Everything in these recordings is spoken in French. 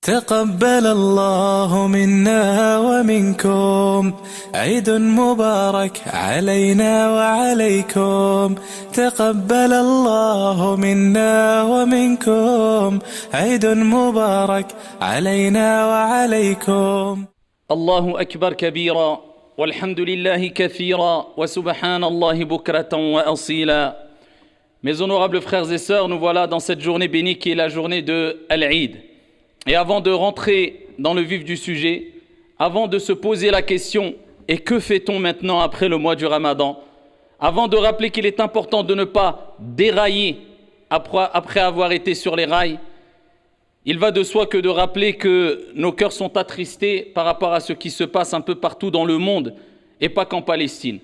تقبل الله منا ومنكم عيد مبارك علينا وعليكم تقبل الله منا ومنكم عيد مبارك علينا وعليكم. الله أكبر كبيرا والحمد لله كثيرا وسبحان الله بكرة وأصيلا. Mes honorables frères et sœurs, nous voilà dans cette journée bénie qui est la journée de Al-Eid. Et avant de rentrer dans le vif du sujet, avant de se poser la question « Et que fait-on maintenant après le mois du Ramadan ?» Avant de rappeler qu'il est important de ne pas dérailler après avoir été sur les rails, il va de soi que de rappeler que nos cœurs sont attristés par rapport à ce qui se passe un peu partout dans le monde et pas qu'en Palestine.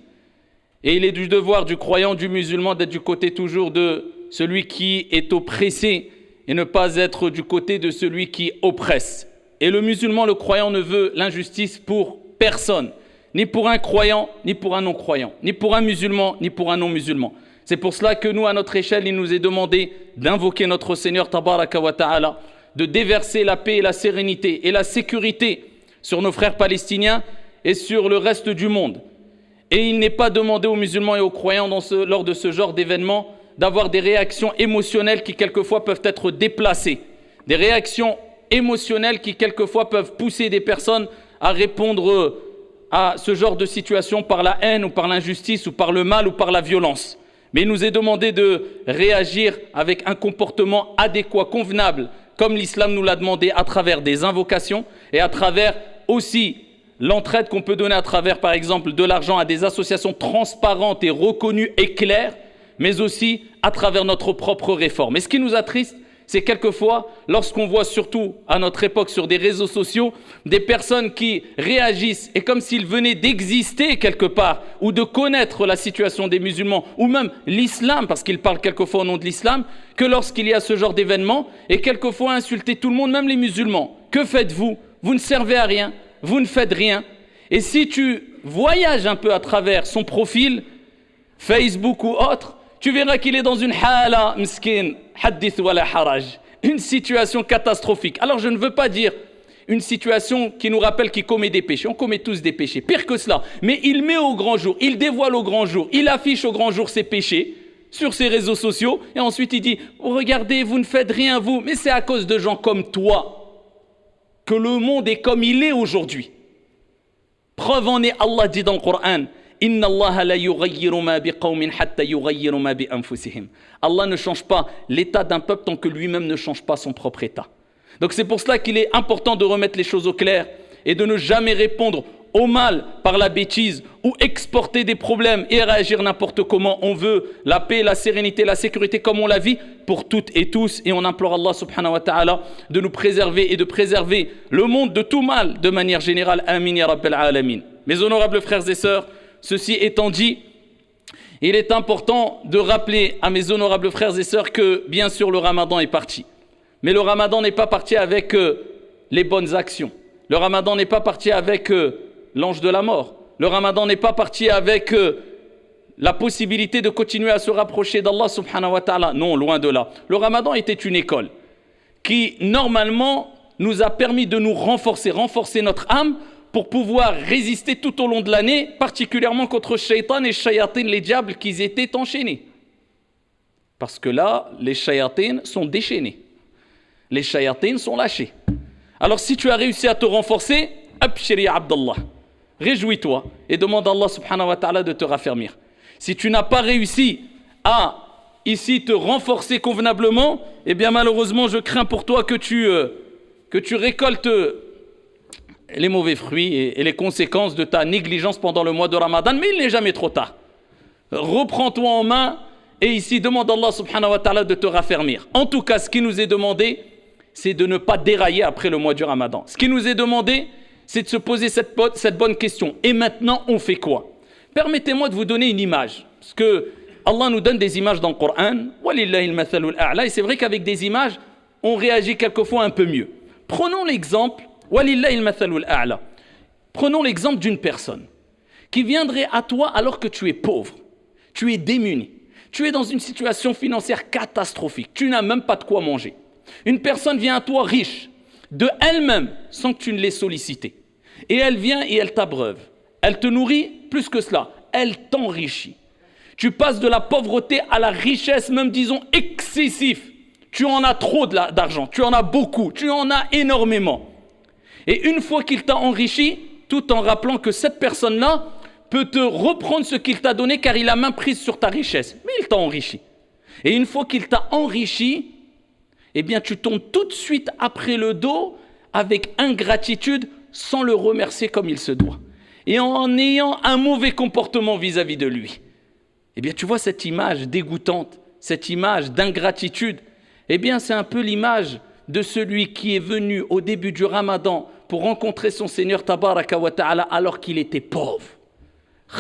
Et il est du devoir du croyant, du musulman, d'être du côté toujours de celui qui est oppressé et ne pas être du côté de celui qui oppresse. Et le musulman, le croyant, ne veut l'injustice pour personne, ni pour un croyant, ni pour un non-croyant, ni pour un musulman, ni pour un non-musulman. C'est pour cela que nous, à notre échelle, il nous est demandé d'invoquer notre Seigneur Tabaraka wa Ta'ala, de déverser la paix et la sérénité et la sécurité sur nos frères palestiniens et sur le reste du monde. Et il n'est pas demandé aux musulmans et aux croyants lors de ce genre d'événements d'avoir des réactions émotionnelles qui quelquefois peuvent être déplacées, des réactions émotionnelles qui quelquefois peuvent pousser des personnes à répondre à ce genre de situation par la haine ou par l'injustice ou par le mal ou par la violence. Mais il nous est demandé de réagir avec un comportement adéquat, convenable, comme l'islam nous l'a demandé à travers des invocations et à travers aussi l'entraide qu'on peut donner à travers, par exemple, de l'argent à des associations transparentes et reconnues et claires, mais aussi à travers notre propre réforme. Et ce qui nous attriste, c'est quelquefois, lorsqu'on voit surtout à notre époque sur des réseaux sociaux, des personnes qui réagissent et comme s'ils venaient d'exister quelque part ou de connaître la situation des musulmans ou même l'islam, parce qu'ils parlent quelquefois au nom de l'islam, que lorsqu'il y a ce genre d'événement et quelquefois insulter tout le monde, même les musulmans. Que faites-vous? Vous ne servez à rien. Vous ne faites rien. Et si tu voyages un peu à travers son profil, Facebook ou autre, tu verras qu'il est dans une hala, miskin, hadith wala haraj, une situation catastrophique. Alors je ne veux pas dire une situation qui nous rappelle qu'il commet des péchés. On commet tous des péchés, pire que cela. Mais il met au grand jour, il dévoile au grand jour, il affiche au grand jour ses péchés sur ses réseaux sociaux. Et ensuite il dit, oh, regardez, vous ne faites rien vous. Mais c'est à cause de gens comme toi que le monde est comme il est aujourd'hui. Preuve en est, Allah dit dans le Coran, Inna Allah la yughayyiru ma biqawmin hatta yughayyiru ma bi anfusihim. Allah ne change pas l'état d'un peuple tant que lui-même ne change pas son propre état. Donc c'est pour cela qu'il est important de remettre les choses au clair et de ne jamais répondre au mal par la bêtise ou exporter des problèmes et réagir n'importe comment. On veut la paix, la sérénité, la sécurité comme on la vit pour toutes et tous. Et on implore Allah subhanahu wa ta'ala de nous préserver et de préserver le monde de tout mal de manière générale. Amin ya rabbal alamin. Mes honorables frères et sœurs, ceci étant dit, il est important de rappeler à mes honorables frères et sœurs que bien sûr le Ramadan est parti. Mais le Ramadan n'est pas parti avec les bonnes actions. Le Ramadan n'est pas parti avec l'ange de la mort. Le Ramadan n'est pas parti avec la possibilité de continuer à se rapprocher d'Allah subhanahu wa ta'ala. Non, loin de là. Le Ramadan était une école qui, normalement, nous a permis de nous renforcer notre âme pour pouvoir résister tout au long de l'année, particulièrement contre Shaitan et Shayatin, les diables qui étaient enchaînés. Parce que là, les Shayatin sont déchaînés. Les Shayatin sont lâchés. Alors si tu as réussi à te renforcer, abshir ya Abdallah. Réjouis-toi et demande à Allah subhanahu wa ta'ala de te raffermir. Si tu n'as pas réussi à ici te renforcer convenablement, eh bien malheureusement je crains pour toi que tu récoltes les mauvais fruits et les conséquences de ta négligence pendant le mois de Ramadan, mais il n'est jamais trop tard. Reprends-toi en main et ici demande à Allah subhanahu wa ta'ala de te raffermir. En tout cas, ce qui nous est demandé, c'est de ne pas dérailler après le mois du Ramadan. Ce qui nous est demandé, c'est de se poser cette bonne question. Et maintenant, on fait quoi? Permettez-moi de vous donner une image. Parce que Allah nous donne des images dans le Coran. Walillahi al-mathalul a'la. Et c'est vrai qu'avec des images, on réagit quelquefois un peu mieux. Prenons l'exemple. Walillahi al-mathalul a'la. Prenons l'exemple d'une personne qui viendrait à toi alors que tu es pauvre. Tu es démuni. Tu es dans une situation financière catastrophique. Tu n'as même pas de quoi manger. Une personne vient à toi riche. de elle-même sans que tu ne l'aies sollicité. Et elle vient et elle t'abreuve. Elle te nourrit, plus que cela, elle t'enrichit. Tu passes de la pauvreté à la richesse, même disons excessif. Tu en as trop d'argent, tu en as beaucoup, tu en as énormément. Et une fois qu'il t'a enrichi, tout en rappelant que cette personne-là peut te reprendre ce qu'il t'a donné car il a main prise sur ta richesse. Mais il t'a enrichi. Et une fois qu'il t'a enrichi, eh bien tu tombes tout de suite après le dos avec ingratitude sans le remercier comme il se doit. Et en ayant un mauvais comportement vis-à-vis de lui. Eh bien tu vois cette image dégoûtante, cette image d'ingratitude, eh bien c'est un peu l'image de celui qui est venu au début du Ramadan pour rencontrer son Seigneur Tabaraka wa Ta'ala alors qu'il était pauvre.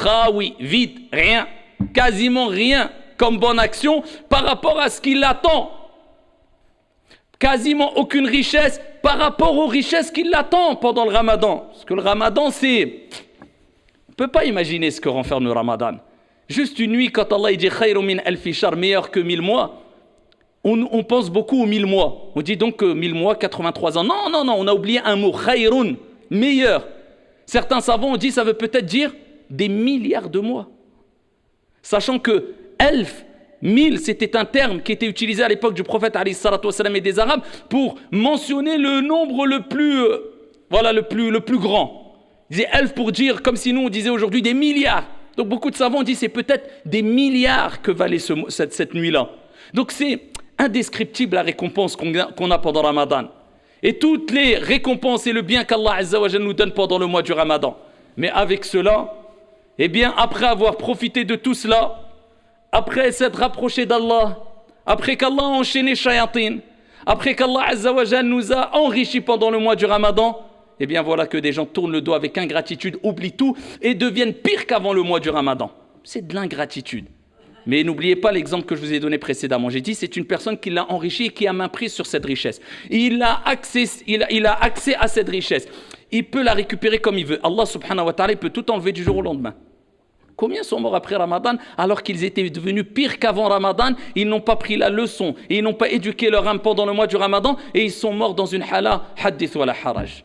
Khawi, vide, rien, quasiment rien comme bonne action par rapport à ce qui l'attend. Quasiment aucune richesse par rapport aux richesses qui l'attendent pendant le Ramadan. Parce que le Ramadan, c'est... On ne peut pas imaginer ce que renferme le Ramadan. Juste une nuit, quand Allah dit « Khayru min alfi shahr », meilleur que 1000 mois, on pense beaucoup aux 1000 mois. On dit donc 1000 mois, 83 ans. Non, non, non, on a oublié un mot, « khayrun », meilleur. Certains savants ont dit ça veut peut-être dire des milliards de mois. Sachant que 1000, c'était un terme qui était utilisé à l'époque du prophète alayhi salatu wassalam et des Arabes pour mentionner le nombre le plus grand. Ils disaient 1000 pour dire, comme si nous on disait aujourd'hui des milliards. Donc beaucoup de savants ont dit c'est peut-être des milliards que valait cette nuit-là. Donc c'est indescriptible la récompense qu'on a pendant Ramadan. Et toutes les récompenses et le bien qu'Allah Azza wa Jalla nous donne pendant le mois du Ramadan. Mais avec cela, eh bien après avoir profité de tout cela, après s'être rapproché d'Allah, après qu'Allah a enchaîné shayatin, après qu'Allah Azza wa Jalla nous a enrichis pendant le mois du Ramadan, eh bien voilà que des gens tournent le dos avec ingratitude, oublient tout et deviennent pires qu'avant le mois du Ramadan. C'est de l'ingratitude. Mais n'oubliez pas l'exemple que je vous ai donné précédemment. J'ai dit c'est une personne qui l'a enrichi et qui a main prise sur cette richesse. Il a accès à cette richesse. Il peut la récupérer comme il veut. Allah subhanahu wa ta'ala peut tout enlever du jour au lendemain. Combien sont morts après Ramadan alors qu'ils étaient devenus pires qu'avant Ramadan? Ils n'ont pas pris la leçon et ils n'ont pas éduqué leur âme pendant le mois du Ramadan et ils sont morts dans une hala hadith wa la haraj.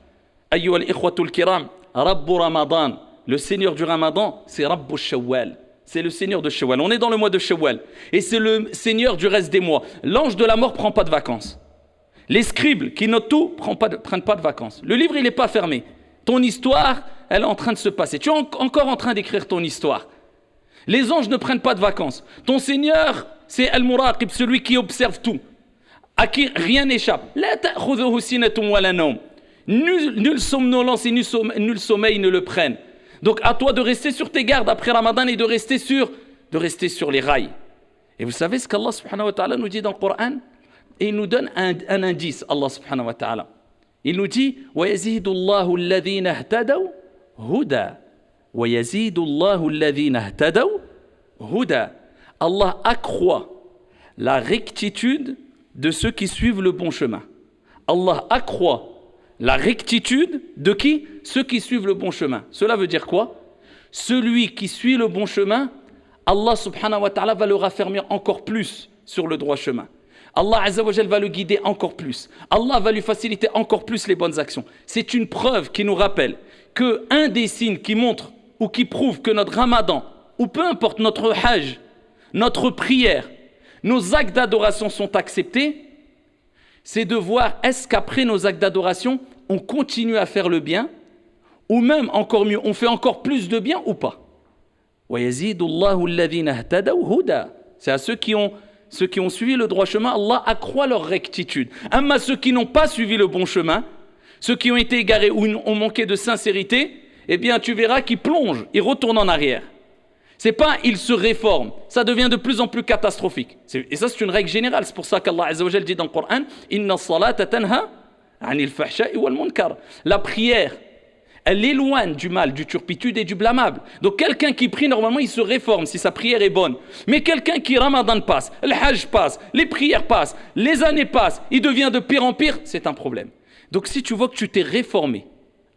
Ayyuha al-ikhwatul kiram, Rabbu Ramadan, le Seigneur du Ramadan, c'est Rabbu Shawwal. C'est le Seigneur de Shawwal. On est dans le mois de Shawwal et c'est le Seigneur du reste des mois. L'ange de la mort ne prend pas de vacances. Les scribes qui notent tout ne prennent pas de vacances. Le livre, il n'est pas fermé. Ton histoire, elle est en train de se passer. Tu es encore en train d'écrire ton histoire. Les anges ne prennent pas de vacances. Ton Seigneur, c'est Al-Muraqib, celui qui observe tout, à qui rien n'échappe. Nulle somnolence et nul sommeil ne le prennent. Donc à toi de rester sur tes gardes après Ramadan et de rester sur les rails. Et vous savez ce qu'Allah subhanahu wa ta'ala nous dit dans le Coran? Et il nous donne un indice, Allah subhanahu wa ta'ala. Il nous dit وَيَزِيدُ اللَّهُ الَّذِينَ اهْتَدَوْا هُدًى وَيَزِيدُ اللَّهُ الَّذِينَ اهْتَدَوْا هُدًى. Allah accroît la rectitude de ceux qui suivent le bon chemin. Allah accroît la rectitude de qui? Ceux qui suivent le bon chemin. Cela veut dire quoi? Celui qui suit le bon chemin, Allah subhanahu wa ta'ala va le raffermir encore plus sur le droit chemin. Allah Azza wa Jal va le guider encore plus. Allah va lui faciliter encore plus les bonnes actions. C'est une preuve qui nous rappelle qu'un des signes qui montre ou qui prouve que notre Ramadan, ou peu importe notre hajj, notre prière, nos actes d'adoration sont acceptés, c'est de voir est-ce qu'après nos actes d'adoration, on continue à faire le bien, ou même encore mieux, on fait encore plus de bien ou pas. C'est à ceux qui ont suivi le droit chemin, Allah accroît leur rectitude. Amma ceux qui n'ont pas suivi le bon chemin, ceux qui ont été égarés ou ont manqué de sincérité, eh bien tu verras qu'ils plongent, ils retournent en arrière. C'est pas ils se réforment, ça devient de plus en plus catastrophique. Et ça c'est une règle générale, c'est pour ça qu'Allah Azza wa Jal dit dans le Coran Inna as-salata tanha 'anil fahsha'i wal munkar. La prière, elle éloigne du mal, du turpitude et du blâmable. Donc quelqu'un qui prie, normalement, il se réforme si sa prière est bonne. Mais quelqu'un qui Ramadan passe, le Hajj passe, les prières passent, les années passent, il devient de pire en pire, c'est un problème. Donc si tu vois que tu t'es réformé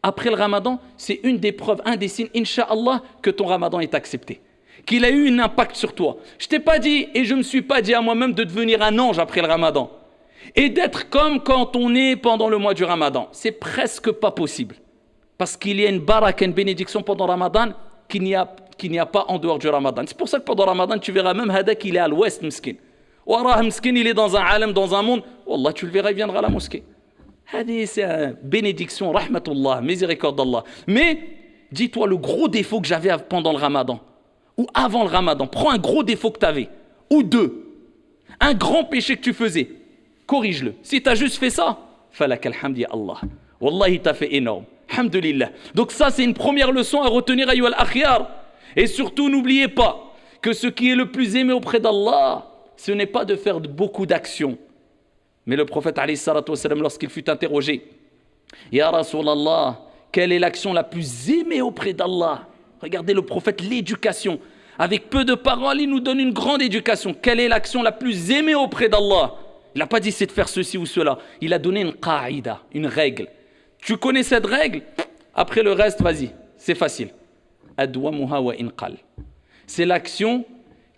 après le Ramadan, c'est une des preuves, un des signes, Inch'Allah, que ton Ramadan est accepté. Qu'il a eu un impact sur toi. Je ne t'ai pas dit, et je ne me suis pas dit à moi-même de devenir un ange après le Ramadan. et d'être comme quand on est pendant le mois du Ramadan. C'est presque pas possible. Parce qu'il y a une baraka, une bénédiction pendant Ramadan qu'il n'y a pas en dehors du Ramadan. C'est pour ça que pendant Ramadan, tu verras même Hadak, il est à l'ouest, Mskin. Warah Mskin, il est dans un alam, dans un monde. Wallah, tu le verras, il viendra à la mosquée. C'est une bénédiction, rahmatullah, miséricorde d'Allah. Mais, dis-toi, le gros défaut que j'avais pendant le Ramadan, ou avant le Ramadan, prends un gros défaut que tu avais, ou deux, un grand péché que tu faisais, corrige-le. Si tu as juste fait ça, falak alhamdi Allah. Wallah, il t'a fait énorme. Alhamdulillah. Donc ça, c'est une première leçon à retenir, ayyuha al-akhyar. Et surtout, n'oubliez pas que ce qui est le plus aimé auprès d'Allah, ce n'est pas de faire beaucoup d'actions. Mais le prophète, alayhi salatu wassalam, lorsqu'il fut interrogé, Ya Rasulallah, quelle est l'action la plus aimée auprès d'Allah? Regardez le prophète, l'éducation. Avec peu de paroles, il nous donne une grande éducation. Quelle est l'action la plus aimée auprès d'Allah? Il n'a pas dit c'est de faire ceci ou cela. Il a donné une qa'ida, une règle. Tu connais cette règle? Après le reste, vas-y, c'est facile. Adwamuha wa inqal. C'est l'action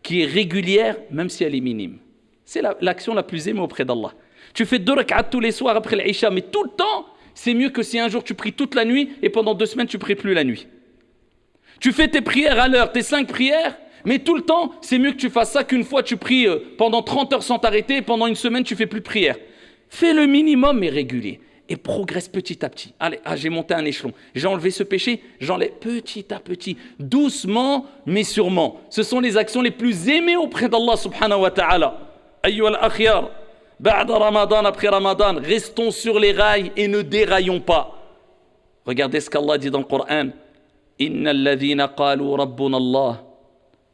qui est régulière, même si elle est minime. C'est l'action la plus aimée auprès d'Allah. Tu fais 2 rak'at tous les soirs après l'Isha, mais tout le temps, c'est mieux que si un jour tu pries toute la nuit et pendant 2 semaines tu pries plus la nuit. Tu fais tes prières à l'heure, tes 5 prières, mais tout le temps, c'est mieux que tu fasses ça qu'une fois tu pries pendant 30 heures sans t'arrêter et pendant une semaine tu fais plus de prières. Fais le minimum mais régulier et progresse petit à petit. Allez, j'ai monté un échelon, j'ai enlevé ce péché, j'enlève petit à petit, doucement mais sûrement. Ce sont les actions les plus aimées auprès d'Allah subhanahu wa ta'ala. Ayyuha al-akhyar, ba'da Ramadan, après Ramadan, restons sur les rails et ne déraillons pas. Regardez ce qu'Allah dit dans le Coran. إن الذين قالوا ربنا الله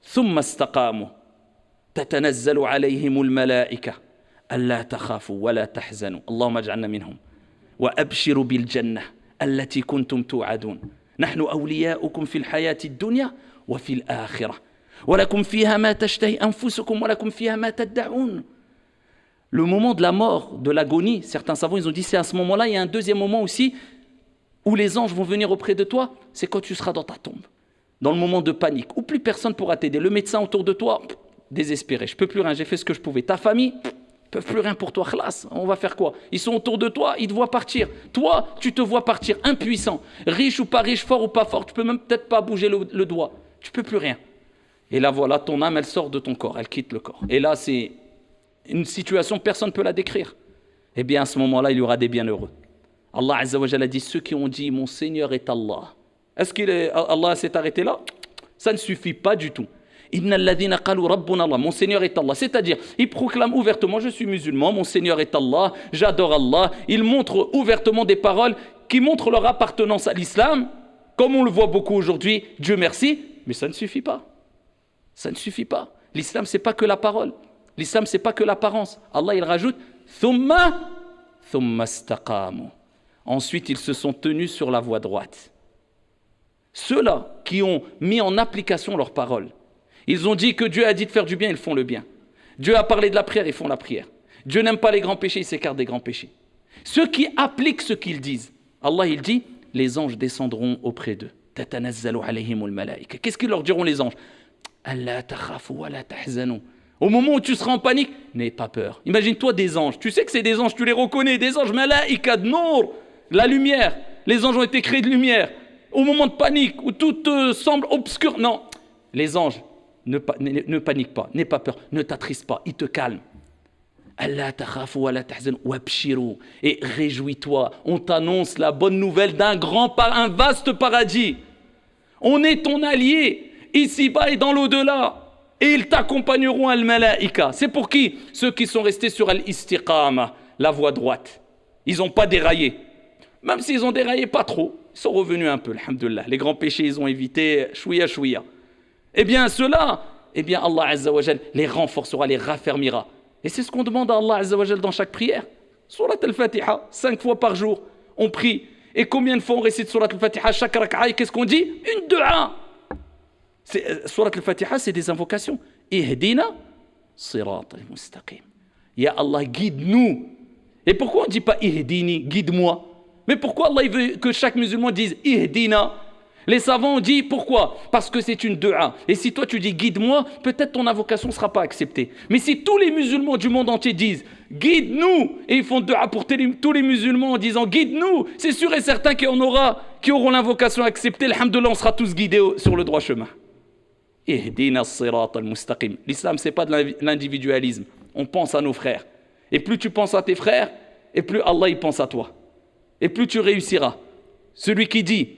ثم استقاموا تتنزل عليهم الملائكة ألا تخافوا ولا تحزنوا اللهم اجعلنا منهم وأبشروا بالجنة التي كنتم توعدون نحن أولياؤكم في الحياة الدنيا وفي الآخرة ولكم فيها ما تشتهي أنفسكم ولكم فيها ما تدعون. Le moment de la mort, de l'agonie, certains savants ils ont dit c'est à ce moment-là, il y a un deuxième moment aussi où les anges vont venir auprès de toi, c'est quand tu seras dans ta tombe, dans le moment de panique, où plus personne ne pourra t'aider. Le médecin autour de toi, désespéré, je ne peux plus rien, j'ai fait ce que je pouvais. Ta famille, ils ne peuvent plus rien pour toi, khlas, on va faire quoi? Ils sont autour de toi, ils te voient partir. Toi, tu te vois partir, impuissant, riche ou pas riche, fort ou pas fort, tu ne peux même peut-être pas bouger le doigt, tu ne peux plus rien. Et là voilà, ton âme, elle sort de ton corps, elle quitte le corps. Et là, c'est une situation, personne ne peut la décrire. Eh bien, à ce moment-là, il y aura des bienheureux. Allah Azza wa Jalla dit ceux qui ont dit mon Seigneur est Allah. Est-ce qu'Allah s'est arrêté là? Ça ne suffit pas du tout. Inna alladhina qalu rabbuna Allah, mon Seigneur est Allah. C'est-à-dire, ils proclament ouvertement je suis musulman, mon Seigneur est Allah, j'adore Allah. Ils montrent ouvertement des paroles qui montrent leur appartenance à l'islam, comme on le voit beaucoup aujourd'hui, Dieu merci, mais ça ne suffit pas. Ça ne suffit pas. L'islam, c'est pas que la parole. L'islam, c'est pas que l'apparence. Allah, il rajoute thumma istaqamu. Ensuite, ils se sont tenus sur la voie droite. Ceux-là qui ont mis en application leurs paroles, ils ont dit que Dieu a dit de faire du bien, ils font le bien. Dieu a parlé de la prière, ils font la prière. Dieu n'aime pas les grands péchés, ils s'écartent des grands péchés. Ceux qui appliquent ce qu'ils disent, Allah il dit, les anges descendront auprès d'eux. Qu'est-ce qu'ils leur diront les anges? Au moment où tu seras en panique, n'aie pas peur. Imagine-toi des anges, tu sais que c'est des anges, tu les reconnais, des anges, malaïka, nour, la lumière. Les anges ont été créés de lumière. Au moment de panique, où tout semble obscur, non. Les anges, ne panique pas, n'aie pas peur, ne t'attriste pas, ils te calment. Et réjouis-toi, on t'annonce la bonne nouvelle d'un un vaste paradis. On est ton allié, ici-bas et dans l'au-delà. Et ils t'accompagneront al-malaïka. C'est pour qui? Ceux qui sont restés sur al-istiqama, la voie droite. Ils n'ont pas déraillé. Même s'ils ont déraillé pas trop, ils sont revenus un peu, alhamdoulilah. Les grands péchés, ils ont évité, chouïa, chouïa. Eh bien, ceux-là, eh bien, Allah Azza wa Jal les renforcera, les raffermira. Et c'est ce qu'on demande à Allah Azza wa Jal dans chaque prière. Surat al-Fatiha, 5 fois par jour, on prie. Et combien de fois on récite Surat al-Fatiha, chaque rak'a, et qu'est-ce qu'on dit? Une dua. Surat al-Fatiha, c'est des invocations. Ihdina sirat al-mustaqim. Ya Allah, guide-nous. Et pourquoi on ne dit pas Ihdini, guide-moi? Mais pourquoi Allah il veut que chaque musulman dise Ihdina? Les savants ont dit pourquoi? Parce que c'est une dua. Et si toi tu dis guide-moi, peut-être ton invocation ne sera pas acceptée. Mais si tous les musulmans du monde entier disent guide-nous, et ils font dua pour tous les musulmans en disant guide-nous, c'est sûr et certain qu'il y en aura qui auront l'invocation acceptée. Alhamdoulilah, on sera tous guidés sur le droit chemin. Ihdina as-sirata al-mustaqim. L'islam, ce n'est pas de l'individualisme. On pense à nos frères. Et plus tu penses à tes frères, et plus Allah il pense à toi. Et plus tu réussiras. Celui qui dit,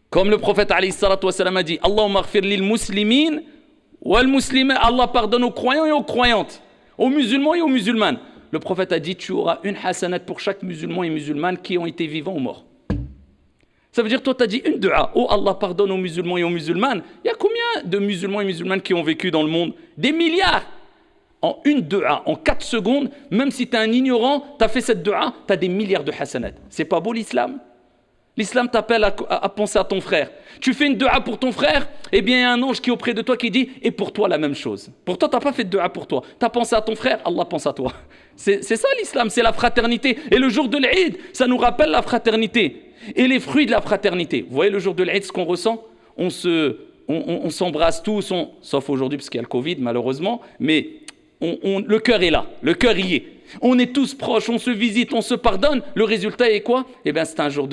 comme le prophète alayhi salatu wa salam a dit, Allahumma ghfir lil muslimin wal muslimin, Allah pardonne aux croyants et aux croyantes, aux musulmans et aux musulmanes. Le prophète a dit, tu auras une hasanat pour chaque musulman et musulmane qui ont été vivants ou morts. Ça veut dire, toi, tu as dit une dua. Oh, Allah pardonne aux musulmans et aux musulmanes. Il y a combien de musulmans et musulmanes qui ont vécu dans le monde? Des milliards. En une dua, en 4 secondes, même si tu es un ignorant, tu as fait cette dua, tu as des milliards de hasanat. C'est pas beau l'islam? L'islam t'appelle à penser à ton frère. Tu fais une dua pour ton frère, eh bien il y a un ange qui est auprès de toi qui dit, et pour toi la même chose. Pour toi, tu n'as pas fait de dua pour toi. Tu as pensé à ton frère, Allah pense à toi. C'est ça l'islam, c'est la fraternité. Et le jour de l'Eid, ça nous rappelle la fraternité. Et les fruits de la fraternité. Vous voyez le jour de l'Eid, ce qu'on ressent? On s'embrasse tous, sauf aujourd'hui parce qu'il y a le Covid malheureusement, mais le cœur est là, le cœur y est. On est tous proches, on se visite, on se pardonne. Le résultat est quoi? Eh bien c'est un jour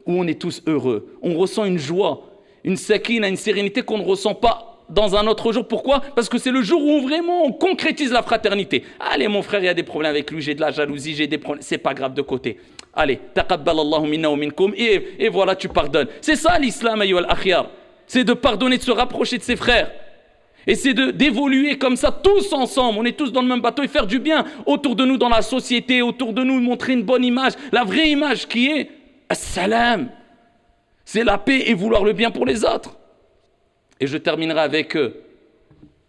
où on est tous heureux. On ressent une joie, une sakina, une sérénité qu'on ne ressent pas dans un autre jour. Pourquoi? Parce que c'est le jour où vraiment on concrétise la fraternité. Allez mon frère, il y a des problèmes avec lui, j'ai de la jalousie, j'ai des problèmes, c'est pas grave, de côté. Allez, taqabbal Allahu minna wa minkum, et voilà, tu pardonnes. C'est ça l'islam, ayyuhal akhyar. C'est de pardonner, de se rapprocher de ses frères. Et c'est d'évoluer comme ça, tous ensemble. On est tous dans le même bateau et faire du bien autour de nous, dans la société, autour de nous, montrer une bonne image. La vraie image qui est as-salam. C'est la paix et vouloir le bien pour les autres. Et je terminerai avec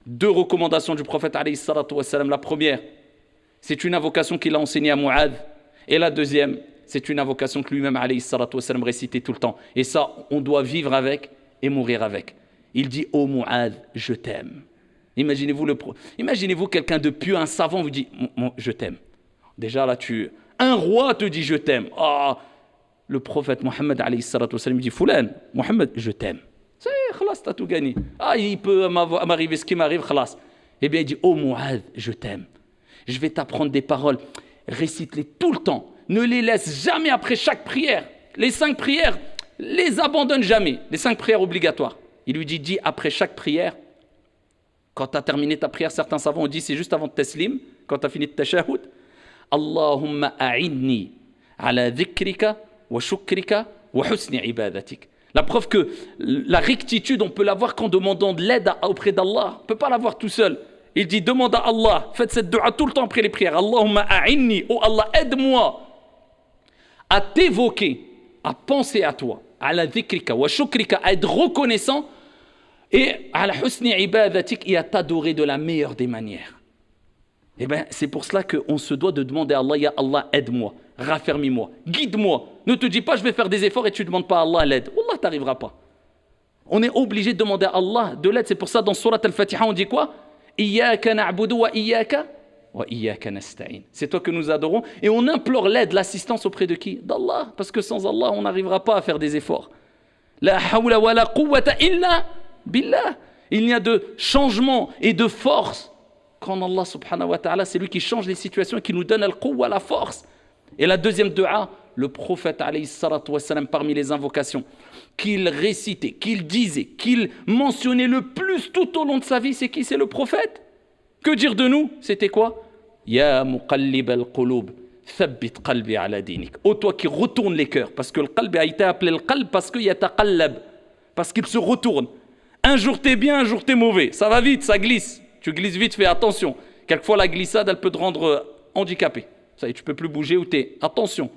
2 recommandations du prophète alayhi salatu wa salam. La première, c'est une invocation qu'il a enseignée à Mu'adh. Et la deuxième, c'est une invocation que lui-même alayhi salatu wa salam récitait tout le temps. Et ça, on doit vivre avec et mourir avec. Il dit, ô Mu'adh, je t'aime. Imaginez-vous quelqu'un de pieux, un savant vous dit, je t'aime. Déjà là, un roi te dit, je t'aime. Oh, le prophète Mohammed alayhi salatu wa salam dit, Foulan, Mohammed, je t'aime. C'est khalas, t'as tout gagné. Ah, il peut m'arriver ce qui m'arrive, khalas. Eh bien, il dit, ô Mu'adh, je t'aime. Je vais t'apprendre des paroles. Récite-les tout le temps. Ne les laisse jamais après chaque prière. Les 5 prières, les abandonne jamais. Les 5 prières obligatoires. Il lui dit après chaque prière, quand tu as terminé ta prière, certains savants ont dit c'est juste avant de taslim, quand tu as fini de tashahhud, Allahumma a'inni ala dhikrika wa shukrika wa husni ibadatik. La preuve que la rectitude, on peut l'avoir qu'en demandant de l'aide auprès d'Allah. On ne peut pas l'avoir tout seul. Il dit demande à Allah, faites cette dua tout le temps après les prières. Allahumma a'inni, oh Allah, aide-moi à t'évoquer, à penser à toi. Ala dhikrika wa shukrika, à être reconnaissant, et ala husni ibadatik, et à t'adorer de la meilleure des manières. Eh bien, c'est pour cela qu'on se doit de demander à Allah, ya Allah, aide-moi, raffermis-moi, guide-moi. Ne te dis pas, je vais faire des efforts et tu ne demandes pas à Allah l'aide. Allah, tu n'arriveras pas. On est obligé de demander à Allah de l'aide. C'est pour ça, dans Surat Al-Fatiha, on dit quoi? Iyaka na'budu wa iyaka nasta'in. C'est toi que nous adorons et on implore l'aide, l'assistance auprès de qui? D'Allah, parce que sans Allah on n'arrivera pas à faire des efforts. La hawla wa la quwwata illa billah. Il n'y a de changement et de force qu'en Allah subhanahu wa ta'ala. C'est lui qui change les situations et qui nous donne al-quwwa, la force. Et la deuxième dua, le prophète alayhi salatu wa salam, parmi les invocations qu'il récitait, qu'il disait, qu'il mentionnait le plus tout au long de sa vie, c'est qui? C'est le prophète. Que dire de nous? C'était quoi? Ya muqallib al-qulub, thabbit qalbi ala dinik. Ô toi qui retourne les cœurs, parce que le qalb a été appelé le qalb parce qu'il yataqallab, parce qu'il se retourne. Un jour t'es bien, un jour t'es mauvais. Ça va vite, ça glisse. Tu glisses vite, fais attention. Quelquefois la glissade, elle peut te rendre handicapé. Ça y est, tu peux plus bouger ou t'es. Attention.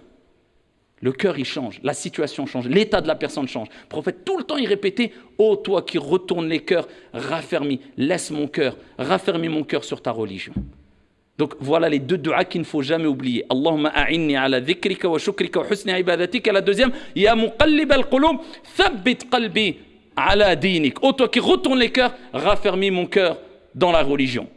Le cœur, il change, la situation change, l'état de la personne change. Le prophète, tout le temps, il répétait « Ô toi qui retournes les cœurs, raffermis, laisse mon cœur, raffermis mon cœur sur ta religion. » Donc voilà les 2 duas qu'il ne faut jamais oublier. « Allahumma a'inni ala dhikrika wa shukrika wa husni ibadatika » et la deuxième « Ya muqallib al-qulub, thabbit qalbi ala dinik » Ô toi qui retournes les cœurs, raffermis mon cœur dans la religion.